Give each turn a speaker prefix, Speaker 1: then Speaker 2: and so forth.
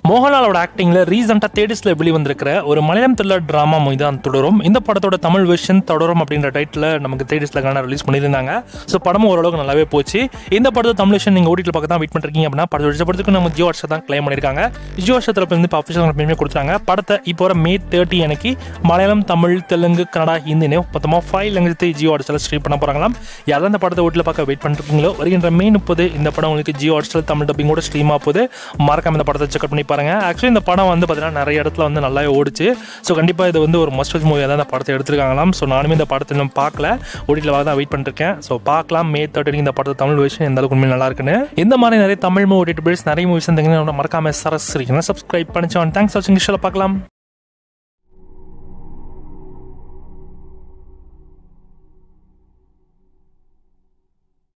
Speaker 1: மோகன்லாலோட ஆக்டிங்ல ரீசெண்டா தேடிஸ்ல வெளிவந்திருக்கிற ஒரு Malayalam thriller drama movie தான் தொடரும். இந்த படத்தோட தமிழ் வெர்ஷன் தொடரும் அப்படின்ற டைட்டில் நமக்கு தேடிஸ்ல ரிலீஸ் பண்ணியிருந்தாங்க. ஸோ படமும் ஓரளவுக்கு நல்லாவே போச்சு. இந்த படத்தை தமிழ் வெர்ஷன் நீங்க ஓடிடியில் பார்க்க தான் வெயிட் பண்ணிருக்கீங்க அப்படின்னா படத்துக்கு நம்ம ஜியோ ஹாட்ஸ்டார் தான் கிளைம் பண்ணியிருக்காங்க. ஜியோ ஹாட்ஸ்டார் வந்து இப்போ அஃபிஷியல் ப்ரீமியம் கொடுத்தாங்க. படத்தை இப்போ மே 30 அன்னைக்கு மலையாளம், தமிழ், தெலுங்கு, கன்னடா, ஹிந்தினே மொத்தமாக 5 லாங்குவேஜ் ஜியோ ஹாட்ஸ்டார் ஸ்ட்ரீம் பண்ண போறாங்களாம். யாரும் இந்த படத்தை ஓட்டில் பார்க்க வெயிட் பண்ணிருக்கீங்களோ வருகின்ற மே 30 இந்த படம் உங்களுக்கு ஜியோ ஹாட்ஸ்டார் தமிழ் டப்பிங்கோட ஸ்ட்ரீம் ஆகுது. மறக்காம இந்த படத்தை செக் பண்ணி பாருங்க. ஆக்சுவலி இந்த படம் வந்து பார்த்தீங்கன்னா நிறைய இடத்துல வந்து நல்லாவே ஓடிச்சு. ஸோ கண்டிப்பாக இது வந்து ஒரு மஸ்ட் வாட்ச் மூவியாக தான் இந்த படத்தை எடுத்துருக்காங்களாம். ஸோ நானுமே இந்த படத்தை இன்னும் பார்க்கல, ஓடிடியில் தான் வெயிட் பண்ணிருக்கேன். ஸோ பார்க்கலாம் மே 30 இந்த படத்தை தமிழ் விஷயம் எந்த அளவுக்கு உண்மையாக நல்லா இருக்குன்னு. இந்த மாதிரி நிறைய தமிழ் மூவி ஓடிடி நிறைய மூவிஸ் இருந்தீங்கன்னா மறக்காம சப்ஸ்கிரைப் பண்ணிச்சோம். தேங்க்ஸ் ஃபார் வாட்சிங். பார்க்கலாம்.